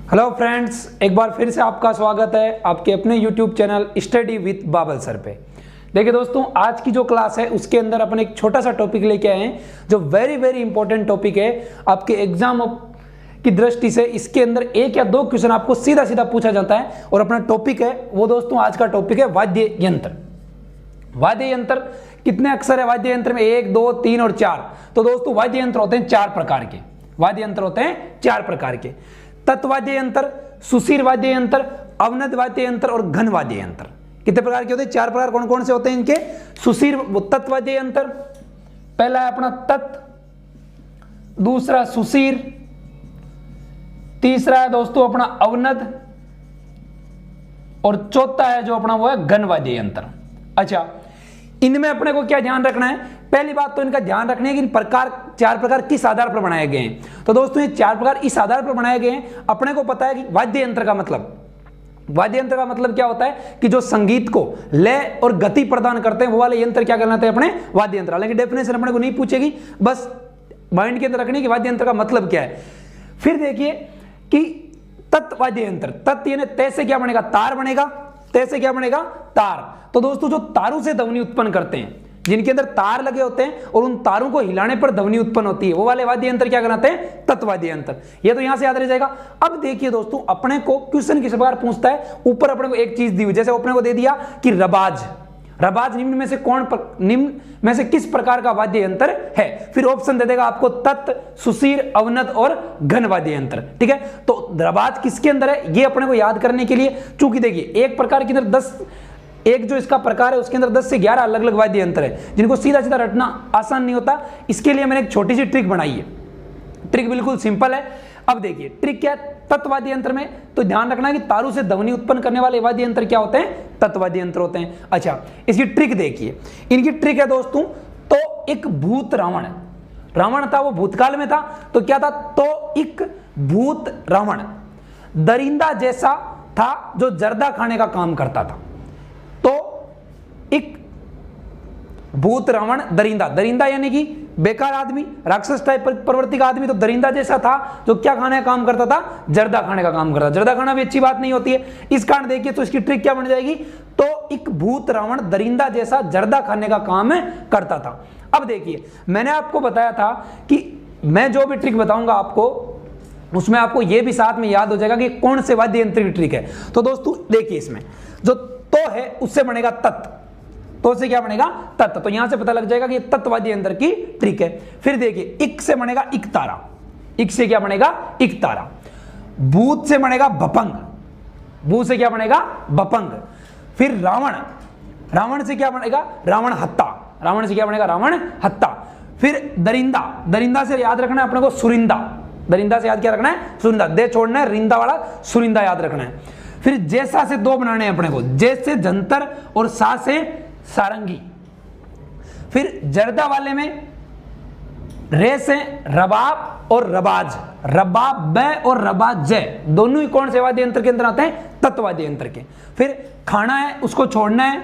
Hello friends, एक बार फिर से आपका स्वागत है आपके अपने YouTube channel study with Babal sir पे। देखिए दोस्तों, आज की जो क्लास है उसके अंदर अपन एक छोटा सा टॉपिक लेके आए हैं जो वेरी इंपॉर्टेंट टॉपिक है आपके एग्जाम की दृष्टि से। इसके अंदर एक या दो क्वेश्चन आपको सीधा सीधा पूछा जाता है और अपना टॉपिक है वो दोस्तों, आज का टॉपिक है वाद्य यंत्र। वाद्य यंत्र कितने अक्षर है वाद्य यंत्र में? 1, 2, 3 और 4। तो दोस्तों वाद्य यंत्र होते हैं 4 प्रकार के। वाद्य यंत्र होते हैं 4 प्रकार के। तत्वाद्य यंत्र, सुशीर वाद्य यंत्र, अवनद वाद्य यंत्र और घन वाद्य यंत्र। कितने प्रकार के होते हैं? 4 प्रकार। कौन कौन से होते हैं इनके? सुशीर तत्वाद्य यंत्र, पहला है अपना तत्, दूसरा सुशीर, तीसरा है दोस्तों अपना अवनद और चौथा है जो अपना वो है घन वाद्य यंत्र। अच्छा, इनमें अपने को क्या ध्यान रखना है? पहली बात तो इनका ध्यान रखना है कि इन 4 प्रकार किस आधार पर बनाए गए हैं। तो दोस्तों ये 4 प्रकार इस आधार पर बनाए गए हैं। अपने को पता है कि वाद्य यंत्र का मतलब क्या होता है कि जो संगीत को लय और गति प्रदान करते हैं वो वाले यंत्र क्या कहलाते हैं? अपने वाद्य यंत्र। हालांकि डेफिनेशन अपने को नहीं पूछेगी, बस माइंड के अंदर रखने की वाद्य यंत्र का मतलब क्या है। फिर देखिए कि तत्वाद्य यंत्र, तत् यानी तय से क्या बनेगा? तार बनेगा। तय से क्या बनेगा? तार। तो दोस्तों जो तारों से ध्वनि उत्पन्न करते हैं, जिनके अंदर तार लगे होते हैं और उन तारों को हिलाने पर ध्वनि उत्पन्न होती है, वो वाले वाद्य यंत्र क्या कहलाते हैं? तत्वाद्य यंत्र। ये तो यहां से याद रह जाएगा। अब देखिए दोस्तों, अपने को क्वेश्चन किस प्रकार पूछता है, ऊपर अपने को एक चीज दी हुई, जैसे अपने को दे दिया कि रबाज। रबाज निम्न में से किस प्रकार का वाद्य यंत्र है? फिर ऑप्शन दे देगा आपको तत्, सुशीर, अवनद और घन वाद्य यंत्र। ठीक है, तो रबाज किसके अंदर है ये अपने को याद करने के लिए, चूंकि देखिए एक प्रकार के अंदर 10, एक जो इसका प्रकार है उसके अंदर 10 से 11 अलग अलग वाद्य यंत्र है, जिनको सीधा सीधा रटना आसान नहीं होता। इसके लिए मैंने एक छोटी सी ट्रिक बनाई है। ट्रिक बिल्कुल सिंपल है। अब देखिए ट्रिक क्या है तत्वाद्य यंत्र में, तो ध्यान रखना है कि तारों से ध्वनि उत्पन्न करने वाले वाद्य यंत्र क्या होते हैं? तत्वाद्य यंत्र होते हैं। अच्छा, इसकी ट्रिक देखिए। इनकी ट्रिक है दोस्तों, तो एक भूत रावण, रावण था वो भूतकाल में था, तो क्या था? तो एक भूत रावण दरिंदा जैसा था जो जर्दा खाने का काम करता था। तो एक भूत रावण दरिंदा यानी कि बेकार आदमी, राक्षस टाइप प्रवृत्ति का आदमी, तो दरिंदा जैसा था जो क्या खाने का काम करता था? जर्दा खाने का काम करता। जर्दा खाना भी अच्छी बात नहीं होती है। इस कारण देखिए तो इसकी ट्रिक क्या बन जाएगी? तो एक भूत रावण दरिंदा जैसा जर्दा खाने का काम करता था। अब देखिए मैंने आपको बताया था कि मैं जो भी ट्रिक बताऊंगा आपको उसमें आपको यह भी साथ में याद हो जाएगा कि कौन से वाद्य यंत्र की ट्रिक है। तो दोस्तों देखिए, इसमें जो तो है उससे बनेगा तत्, तो से क्या बनेगा? तत्। तो यहां से पता लग जाएगा कि ये तत्वाद्य यंत्र की ट्रिक है। फिर देखिए इक से बनेगा इक तारा, इक से क्या बनेगा? इक तारा। भूत से बनेगा भपंग, भू से क्या बनेगा? भपंग। फिर रावण, रावण से क्या बनेगा? रावण हत्ता, रावण से क्या बनेगा? रावण हत्ता। फिर दरिंदा, दरिंदा से याद रखना है अपने को सुरिंदा, दरिंदा से याद क्या रखना है? सुरिंदा। दे छोड़ना है, रिंदा वाला सुरिंदा याद रखना है। फिर जैसा से 2 बनाने हैं अपने को, जैसे जंतर और सा से सारंगी। फिर जर्दा वाले में रे से रबाब और रबाज, रबाब ब और रबाज जय, दोनों ही कौन से वाद्य यंत्र के अंदर आते हैं? तत्वाद्य यंत्र के। फिर खाना है उसको छोड़ना है,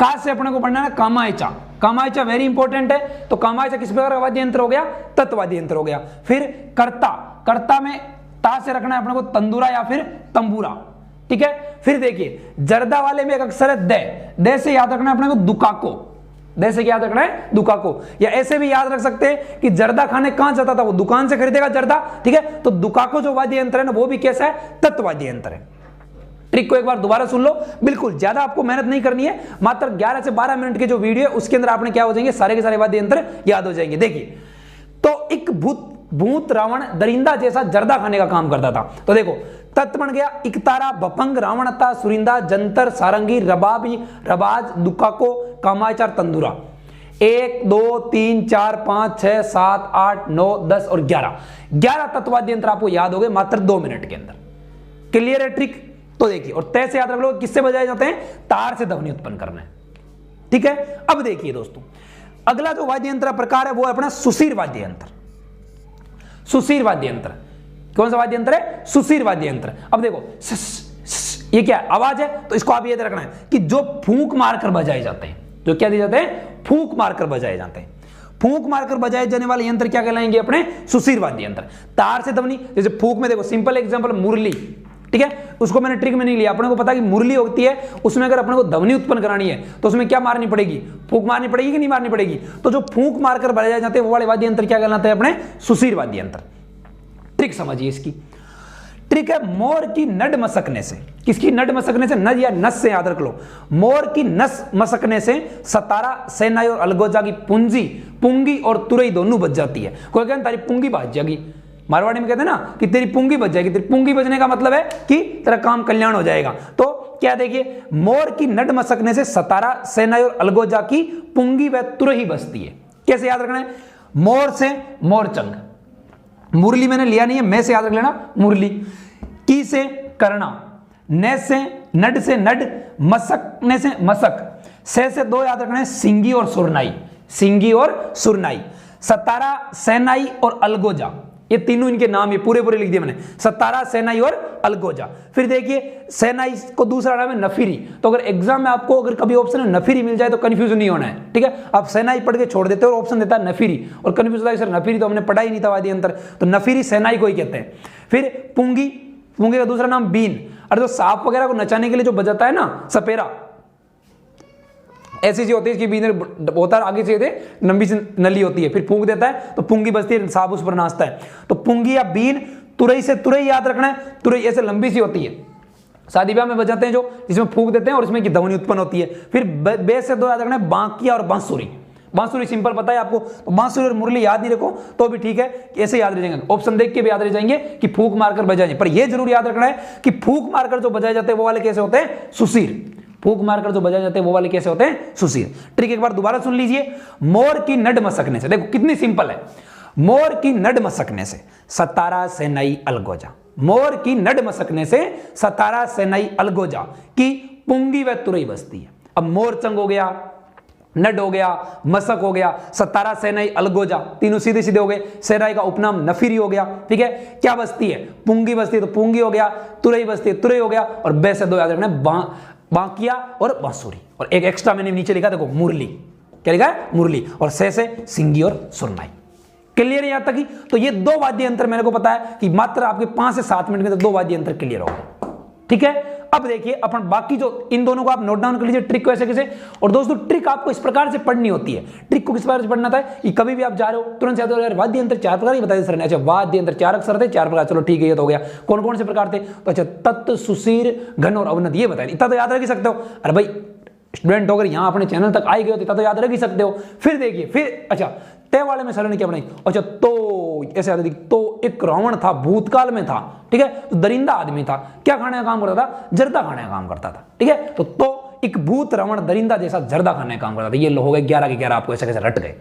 का से अपने को पढ़ना है कामायचा, कामायचा वेरी इंपॉर्टेंट है। तो कामायचा किस प्रकार का वाद्य यंत्र हो गया? तत्वाद्य यंत्र हो गया। फिर कर्ता, कर्ता में ता से रखना है अपने को तंदूरा या फिर तंबूरा। ठीक है, फिर देखिए जर्दा वाले में एक अक्षर है दे, दे से याद रखना है अपने को दुकाको, दे से क्या याद रखना है? दुकाको। या ऐसे भी याद रख सकते हैं कि जर्दा खाने कहां जाता था? वो दुकान से खरीदेगा जर्दा। ठीक है, तो दुकाको जो वाद्य यंत्र है ना वो भी कैसा है? तत्वाद्य यंत्र है। ट्रिक को एक बार दोबारा सुन लो, बिल्कुल ज्यादा आपको मेहनत नहीं करनी है। मात्र 11 से 12 मिनट के जो वीडियो है उसके अंदर आपने क्या हो जाएंगे? सारे के सारे वाद्य यंत्र याद हो जाएंगे। देखिए, तो एक भूत रावण दरिंदा जैसा जर्दा खाने का काम करता था। तो देखो तत् बन गया इकतारा, भपंग, रावणता, सुरिंदा, जंतर, सारंगी, रबाबी, रबाज, दुकाको, कामाचार, तंदूरा। 1, 2, 3, 4, 5, 6, 7, 8, 9, 10 और 11 तत्वाद्य यंत्र आपको याद हो गए मात्र 2 मिनट के अंदर। क्लियर है ट्रिक? तो देखिए, और तय से याद रख लो किससे बजाए जाते हैं? तार से ध्वनि उत्पन्न करना है। ठीक है, अब देखिए दोस्तों, अगला जो वाद्य यंत्र प्रकार है वो है अपना सुशीर वाद्य यंत्र। सुशीर वाद्य यंत्र कौन सा वाद्य यंत्र है? सुशीर वाद्य यंत्र। अब देखो ये क्या है? आवाज है, तो इसको आप याद रखना है कि जो फूंक मारकर बजाए जाते हैं, जो क्या दिए जाते हैं? फूंक मारकर बजाए जाते हैं। फूंक मारकर बजाए जाने वाले यंत्र क्या कहलाएंगे अपने? सुशीर वाद्य यंत्र। तार से ध्वनि, जैसे फूंक में देखो सिंपल एग्जांपल मुरली, ठीक है, उसको मैंने ट्रिक में नहीं लिया, अपने को पता है कि मुरली होती है, उसमें अगर अपने को ध्वनि उत्पन्न करानी है तो उसमें क्या मारनी पड़ेगी? फूंक मारनी पड़ेगी कि नहीं मारनी पड़ेगी? तो जो फूंक मारकर बजाए जाते हैं वो वाले वाद्य यंत्र क्या कहलाते हैं अपने? सुशीर वाद्य यंत्र। ट्रिक समझिए इसकी। ट्रिक है मोर की नड मसकने से। किसकी नड मसकने से? नद या नस से याद रख लो। मोर की नस मसकने से सतारा, सेनाई और अलगोजा की पूंजी, पुंगी और तुरई दोनों बच जाती है। कोई कहता तारी पुंगी बच जाएगी, मारवाड़ी में कहते हैं ना कि तेरी पुंगी बच जाएगी। तेरी पुंगी बचने का मतलब है कि तेरा काम कल्याण हो जाएगा। तो क्या देखिए, मोर की नड मसकने से सतारा, सेनाई और अलगोजा की पुंगी व तुरही बचती है। कैसे याद रखना है? मोर से मोरचंग, मुरली मैंने लिया नहीं है, मैं से याद रख लेना मुरली। की से करना, ने से नड से नड, मसकने से मसक, से दो याद रखना है सिंगी और सुरनाई, सिंगी और सुरनाई। सतारा, सेनाई और अलगोजा, ये तीनों इनके नाम ये पूरे पूरे लिख दिए मैंने, सतारा, सेनाई और अलगोजा। फिर देखिए सेनाई को दूसरा नाम है नफीरी। तो अगर एग्जाम में आपको अगर कभी ऑप्शन में नफीरी मिल जाए तो कंफ्यूज नहीं होना है, ठीक है। आप सेनाई पढ़ के छोड़ देते हो और ऑप्शन देता है नफीरी और कंफ्यूज होता है सर नफीरी तो हमने पढ़ा ही नहीं था वाद्य यंत्र, तो नफीरी सेनाई को ही कहते हैं। फिर पुंगी, पुंगी का दूसरा नाम बीन। अरे जो सांप वगैरह को नचाने के लिए जो बजाता है ना सपेरा, ऐसी चीज होती है, इसकी बीन होता है आगे से लंबी सी नली होती है, फिर फूंक देता है तो पुंगी बजती है, सांप उस पर नाचता है। तो पुंगी या बीन, तुरई से तुरई याद रखना है, तुरई ऐसे लंबी सी होती है, शादी ब्याह में बजाते हैं जो, जिसमें फूंक देते हैं और इसमें की ध्वनि उत्पन्न होती है। फिर बे से दो याद रखना है, बांकिया और बांसुरी। बांसुरी सिंपल पता है आपको, तो बांसुरी और मुरली याद नहीं रखो तो भी ठीक है, ऐसे याद रह जाएंगे, ऑप्शन देख के भी याद रह जाएंगे कि फूंक मारकर बजाएंगे। पर यह जरूर याद रखना है कि फूंक मारकर जो बजाए जाते हैं वो वाले कैसे होते हैं? सुशीर। फूंक मारकर जो बजाए जाते हैं वो वाले कैसे होते हैं? सुशीर। ट्रिक एक बार दोबारा सुन लीजिए। मोर की नड मसकने से, देखो कितनी सिंपल है। मोर की नड मसकने से सतारा, सेनाई, अलगोजा। मोर की नड मसकने से सतारा, सेनाई, अलगोजा की पुंगी व तुरई बजती है। अब मोर चंग हो गया, नड हो गया, मसक हो गया, सतारा, सेनाई, अलगोजा, तीनों सीधे सीधे हो गए। सेनाई का उपनाम नफीरी हो गया, ठीक है। क्या बजती है? पुंगी बजती है, तो पुंगी हो गया, तुरई बजती है, तुरई हो गया, और बे से दो याद रखना बांकिया और बांसुरी। और एक एक्स्ट्रा मैंने नीचे लिखा देखो मुरली, क्या लिखा है? मुरली। और से सिंगी और सुरनाई। क्लियर है यहां तक ही? तो ये दो वाद्य यंत्र मेरे को पता है कि मात्र आपके 5 से 7 मिनट में दो वाद्य यंत्र क्लियर हो गए, ठीक है। अब देखिए अपन बाकी जो इन दोनों को आप नोट डाउन कर लीजिए ट्रिक को ऐसे कैसे। और दोस्तों ट्रिक आपको इस प्रकार से पढ़नी होती है। ट्रिक को किस प्रकार से पढ़ना था कि कभी भी आप जा रहे हो तुरंत याद हो यार वाद्य यंत्र 4 प्रकार ही बताए सर ने। अच्छा वाद्य यंत्र 4 अक्षर थे, 4 प्रकार, चलो ठीक है ये तो हो गया। कौन कौन से प्रकार थे? तो अच्छा तत्त, सुशीर, घन और अवनद, ये बताया। इतना तो याद रख ही सकते हो। अरे भाई स्टूडेंट अगर यहाँ अपने चैनल तक आए गए हो इतना तो याद रख ही सकते हो। फिर देखिए, फिर अच्छा तय वाले में सर ने क्या बनाई? अच्छा तो ऐसे याद देखिए, तो एक रावण था, भूतकाल में था, ठीक है, तो दरिंदा आदमी था, क्या खाने का काम करता था? जर्दा खाने का काम करता था, ठीक है। तो एक भूत रावण दरिंदा जैसा जर्दा खाने का काम करता था। ये हो गए 11 के 11 आपको ऐसे कैसे रट गए,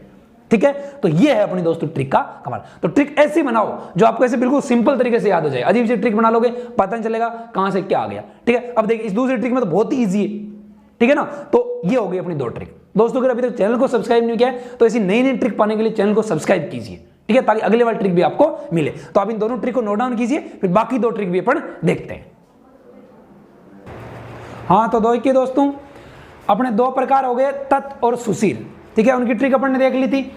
ठीक है। तो ये है अपनी दोस्तों ट्रिक का कमाल। तो ट्रिक ऐसी बनाओ जो आपको ऐसे बिल्कुल सिंपल तरीके से याद हो जाए। अजीब सी ट्रिक बना लोगे पता नहीं चलेगा कहां से क्या आ गया, ठीक है। अब देखिए इस दूसरी ट्रिक में तो बहुत ही ईजी है, ठीक है ना। तो ये हो गई अपनी 2 ट्रिक। दोस्तों अगर अभी तक चैनल को सब्सक्राइब नहीं किया है तो ऐसी नई नई ट्रिक पाने के लिए चैनल को सब्सक्राइब कीजिए, ठीक है, ताकि अगले वाली ट्रिक भी आपको मिले। तो आप इन दोनों ट्रिक को नोट डाउन कीजिए, फिर बाकी 2 ट्रिक भी अपन देखते हैं। हाँ तो देखिए दोस्तों अपने 2 प्रकार हो गए तत् और सुशीर, ठीक है, उनकी ट्रिक अपन ने देख ली थी।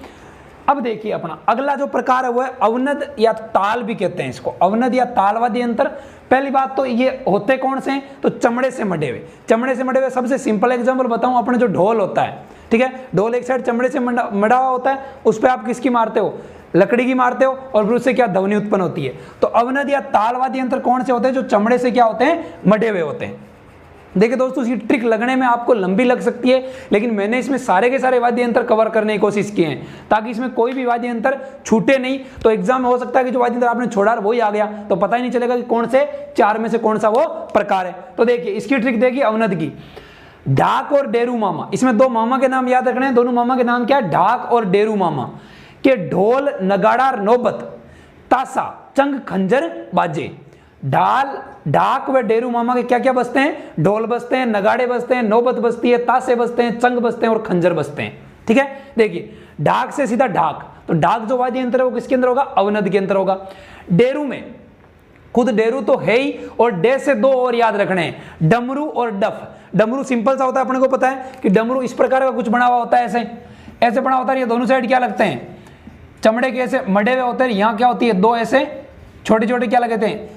अब देखिए अपना अगला जो प्रकार है वो है अवनद या ताल भी कहते हैं इसको, अवनद या ताल वाद्य यंत्र। पहली बात तो ये होते कौन से हैं? तो चमड़े से मढ़े हुए। चमड़े से मढ़े हुए सबसे सिंपल एग्जांपल बताऊं, अपने जो ढोल होता है, ठीक है, ढोल एक साइड चमड़े से मढ़ा हुआ होता है, उस पर आप किसकी मारते हो? लकड़ी की मारते हो, और फिर उससे क्या ध्वनि उत्पन्न होती है। तो अवनद या ताल वाद्य यंत्र कौन से होते हैं? जो चमड़े से क्या होते हैं? मढ़े हुए होते हैं। देखिए दोस्तों इसकी ट्रिक लगने में आपको लंबी लग सकती है, लेकिन मैंने इसमें सारे के सारे वाद्य यंत्र कवर करने की कोशिश की है ताकि इसमें कोई भी वाद्य यंत्र छूटे नहीं। तो एग्जाम में हो सकता है कि जो वाद्य यंत्र आपने छोड़ा वही आ गया, तो पता ही नहीं चलेगा कि कौन से 4 में से कौन सा वो प्रकार है। तो देखिए इसकी ट्रिक देखिए अवनद की, ढाक और डेरू मामा। इसमें 2 मामा के नाम याद रखने हैं। दोनों मामा के नाम क्या है? ढाक और डेरू मामा के ढोल, नगाड़ा, नौबत, तासा, चंग, खंजर, बाजे। ढाक व डेरू मामा के क्या क्या बजते हैं? ढोल बजते हैं, नगाड़े बजते हैं, नौबत बजती है, तासे बजते हैं, चंग बजते हैं और खंजर बजते हैं, ठीक है। देखिए ढाक से सीधा ढाक, तो ढाक जो वाद्य यंत्र है वो किसके अंदर होगा? अवनद के अंदर होगा। डेरू में खुद डेरू तो है ही, और डे से 2 और याद रखने हैं, डमरू और डफ। डमरू सिंपल सा होता है, अपने को पता है कि डमरू इस प्रकार का कुछ बना हुआ होता है, ऐसे ऐसे बना होता है, ये दोनों साइड क्या लगते हैं, चमड़े के ऐसे मडे हुए होते हैं। यहाँ क्या होती है, दो ऐसे छोटे छोटे क्या लगते हैं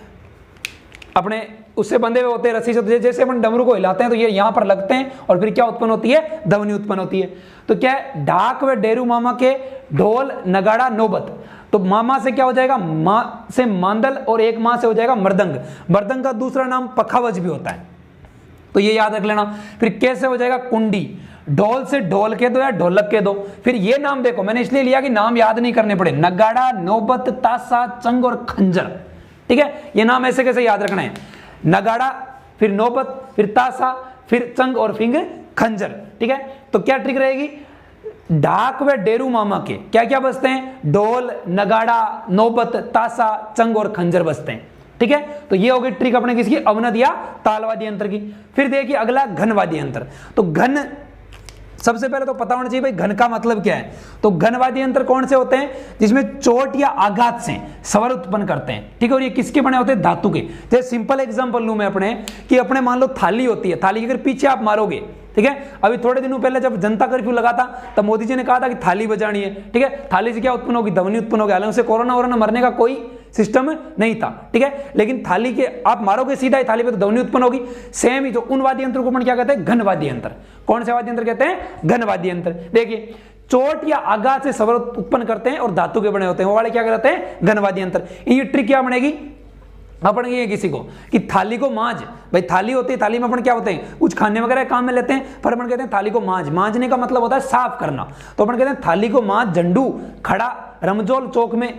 अपने उससे बंधे हुए होते हैं रस्सी से। जैसे अपन डमरू को हिलाते हैं तो ये यहाँ पर लगते हैं और फिर क्या उत्पन्न होती है, ध्वनि उत्पन्न होती है। तो क्या है, ढाक व डेरू मामा के ढोल नगाड़ा नौबत। तो मामा से क्या हो जाएगा, माँ से मांदल और एक माँ से हो जाएगा मृदंग। मृदंग का दूसरा नाम पखावज भी होता है, तो ये याद रख लेना। फिर कैसे हो जाएगा कुंडी, ढोल से ढोल के दो या ढोलक के दो। फिर ये नाम देखो मैंने इसलिए लिया कि नाम याद नहीं करने पड़े, नगाड़ा नौबत तासा चंग और खंजर। ठीक है, ये नाम ऐसे कैसे याद रखना है, नगाड़ा फिर नौबत फिर तासा फिर चंग और फिर खंजर। ठीक है, तो क्या ट्रिक रहेगी, ढाक व डेरू मामा के क्या क्या बजते हैं, ढोल नगाड़ा नौबत तासा चंग और खंजर बजते हैं। ठीक है, तो ये होगी ट्रिक अपने किसकी, अवनद या तालवाद्य यंत्र की। फिर देखिए अगला घनवाद्य यंत्र। तो घन सबसे पहले तो पता होना चाहिए भाई घन का मतलब क्या है। तो घनवाद्य यंत्र कौन से होते हैं, जिसमें चोट या आघात से स्वर उत्पन्न करते हैं। ठीक है, और ये किसके बने होते हैं, धातु के। जैसे सिंपल एग्जांपल लूं मैं अपने, कि अपने मान लो थाली होती है, थाली के अगर पीछे आप मारोगे, ठीक है, अभी थोड़े दिनों पहले जब जनता कर्फ्यू लगा था तब मोदी जी ने कहा था कि थाली बजानी है। ठीक है, थाली से क्या उत्पन्न होगी, ध्वनि उत्पन्न होगी। हालांकि उसे कोरोना वोरोना मरने का कोई सिस्टम नहीं था। ठीक है, लेकिन थाली के आप मारोगे सीधा ही थाली पे तो ध्वनि उत्पन्न होगी। सेम ही जो उन वाद्य यंत्र को अपन क्या कहते हैं, घनवाद्य यंत्र। कौन से वाद्य यंत्र कहते हैं, घनवाद्य यंत्र। देखिए चोट या आघात से स्वर उत्पन्न करते हैं और धातु के बने होते हैं, वो वाले क्या कहते हैं, घनवाद्य यंत्र। ये ट्रिक क्या बनेगी अपन ये किसी को, कि थाली को मांझ, भाई थाली होती है, थाली में अपन क्या होते हैं, कुछ खाने वगैरह काम में लेते हैं, पर अपन कहते हैं थाली को मांझ। मांझने का मतलब होता है साफ करना। तो अपन कहते हैं थाली को मांझ झंडू खड़ा रमजोल चौक में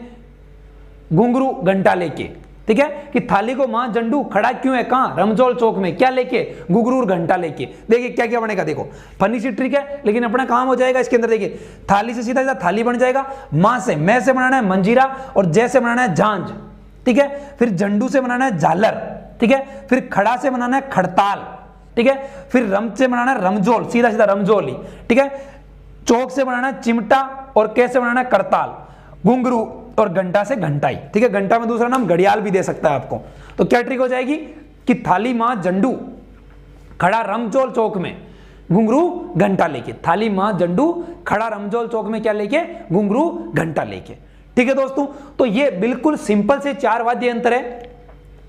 घुंघरू घंटा लेके। ठीक है, कि थाली को मां झंडू खड़ा क्यों है, कहां, रमजोल चौक में, क्या लेके, घुंघरू घंटा लेके। देखिए क्या क्या बनेगा, देखो फनी सी ट्रिक है लेकिन अपना काम हो जाएगा इसके अंदर। देखिए थाली से सीधा सीधा थाली बन जाएगा, मां से मैं से बनाना है मंजीरा और जय से बनाना है झांझ। ठीक है, फिर झंडू से बनाना है झालर। ठीक है, फिर खड़ा से बनाना है खड़ताल। ठीक है, फिर रम से बनाना है रमजोल, सीधा सीधा रमजोल ही। ठीक है, चौक से बनाना है चिमटा और कैसे बनाना है करताल, घुंघरू और घंटा से घंटाई। ठीक है, घंटा में दूसरा नाम घड़ियाल भी दे सकता है आपको। तो क्या ट्रिक हो जाएगी कि थाली मां झंडू खड़ा रमजोल चौक में घुंघरू घंटा लेके, थाली मां झंडू खड़ा रमजोल चौक में क्या लेके, घुंघरू घंटा लेके। ठीक है दोस्तों, तो ये बिल्कुल सिंपल से 4 वाद्य यंत्र है।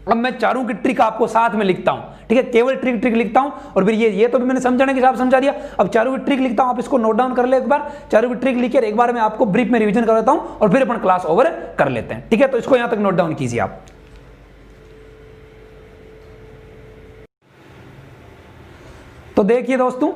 अब मैं चारों की ट्रिक आपको साथ में लिखता हूं। ठीक है, केवल ट्रिक लिखता हूं और फिर ये तो भी मैंने समझाने के हिसाब समझा दिया। अब चारों की ट्रिक लिखता हूं, आप इसको नोट डाउन कर ले एक बार। चारों की ट्रिक लिखकर एक बार मैं आपको ब्रीफ में रिवीजन कर देता हूं और फिर अपन क्लास ओवर कर लेते हैं। ठीक है, तो इसको यहां तक नोट डाउन कीजिए आप। तो देखिए दोस्तों,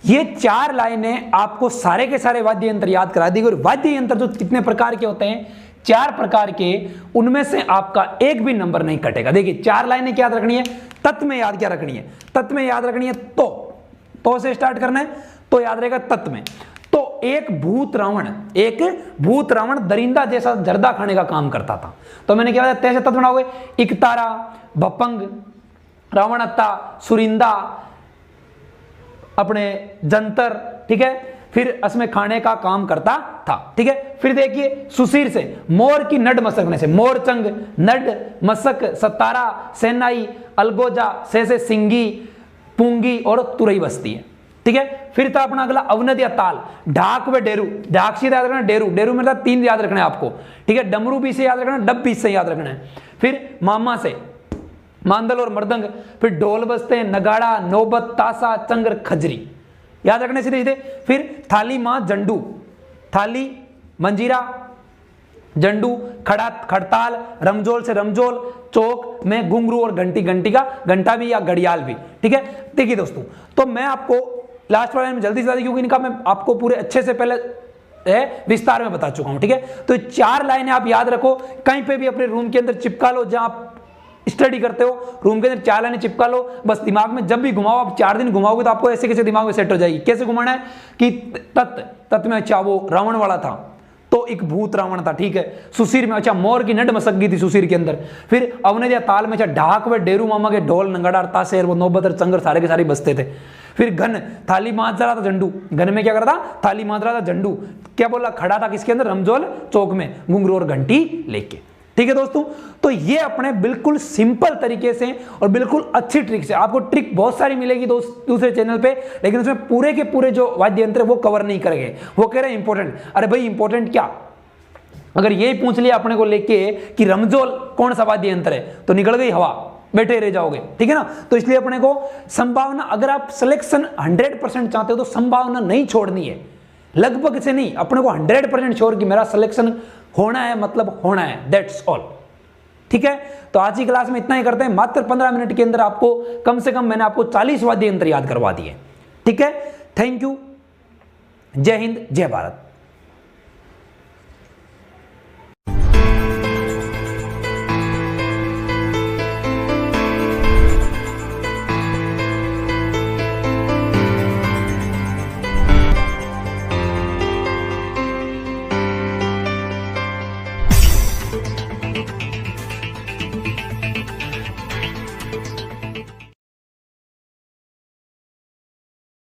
ये 4 लाइनें आपको सारे के सारे वाद्य यंत्र याद करा दी। और वाद्य यंत्र जो कितने प्रकार के होते हैं, 4 प्रकार के, उनमें से आपका एक भी नंबर नहीं कटेगा। देखिए 4 लाइनें क्या याद रखनी है, तत्व में याद क्या रखनी है, तत्व में याद रखनी है तो से स्टार्ट करना है, तो याद रहेगा तत्व में। तो एक भूत रावण दरिंदा जैसा जर्दा खाने का काम करता था। तो मैंने क्या बताया, तैसे तत्व बनाओगे, इकतारा, भपंग, रावणत्ता, सुरिंदा, अपने जंतर। ठीक है, फिर इसमें खाने का काम करता था। ठीक है, फिर देखिए सुशीर से मोर की नड मसकने से, मोरचंग, नड, मसक, सतारा, सेनाई, अलगोजा, से सिंगी, पूंगी और तुरई बसती है। ठीक है, फिर था अपना अगला अवनद या ताल, ढाक व डेरू। ढाक से याद रखना, डेरू में 3 याद रखना है आपको। ठीक है, डमरू भी से याद रखना, डब भी से याद रखना है। फिर मामा से मांदल और मृदंग, फिर ढोल बजते हैं, नगाड़ा, नौबत, तासा, चंगर, खजरी, याद रखने सीधे सीधे। फिर थाली मां झंडू, थाली मंजीरा, झंडू खड़ा खड़ताल, रमजोल से रमजोल, चौक में घुंघरू और घंटी का घंटा भी या घड़ियाल भी। ठीक है, देखिए दोस्तों, तो मैं आपको लास्ट वाले में जल्दी से जल्दी, क्योंकि इनका मैं आपको पूरे अच्छे से पहले विस्तार में बता चुका हूं। ठीक है, तो 4 लाइनें आप याद रखो, कहीं पे भी अपने रूम के अंदर चिपका लो, जहां आप स्टडी करते हो रूम के अंदर 4 लाइनें चिपका लो, बस दिमाग में जब भी घुमाओ, आप 4 दिन घुमाओगे तो आपको ऐसे कैसे दिमाग में सेट हो जाएगी। कैसे घुमाना है कि तत्व में अच्छा वो रावण वाला था, तो एक भूत रावण था। ठीक है, सुशीर में अच्छा मोर की नड मसक गई थी सुशीर के अंदर। फिर अवनद या ताल में अच्छा ढाक व डेरू मामा के ढोल नंगड़ा तासेर वो नौबत और चंगर सारे के सारे बसते थे। फिर घन, थाली मांझ रहा था झंडू, घन में क्या कर रहा था, थाली मांझ रहा था झंडू, क्या बोला, खड़ा था किसके अंदर, रमजोल चौक में, घुंघरू और घंटी लेके। ठीक है दोस्तों, तो ये अपने बिल्कुल सिंपल तरीके से और बिल्कुल अच्छी ट्रिक से, आपको ट्रिक बहुत सारी मिलेगी दूसरे चैनल पे, लेकिन उसमें पूरे के पूरे जो वाद्य यंत्र है वो कवर नहीं करेंगे। वो कह रहे हैं इंपॉर्टेंट। अरे भाई इंपॉर्टेंट क्या, अगर यही पूछ लिया अपने को लेके कि रमजोल कौन सा वाद्य यंत्र है, तो निकल गई हवा, बैठे रह जाओगे। ठीक है ना, तो इसलिए अपने को संभावना, अगर आप सिलेक्शन 100% चाहते हो तो संभावना नहीं छोड़नी है, लगभग से नहीं, अपने को 100% श्योर कि मेरा सिलेक्शन होना है, मतलब होना है, दैट्स ऑल। ठीक है, तो आज की क्लास में इतना ही करते हैं। मात्र 15 मिनट के अंदर आपको कम से कम मैंने आपको 40 वाद्य यंत्र याद करवा दिए। ठीक है, थैंक यू, जय हिंद, जय भारत।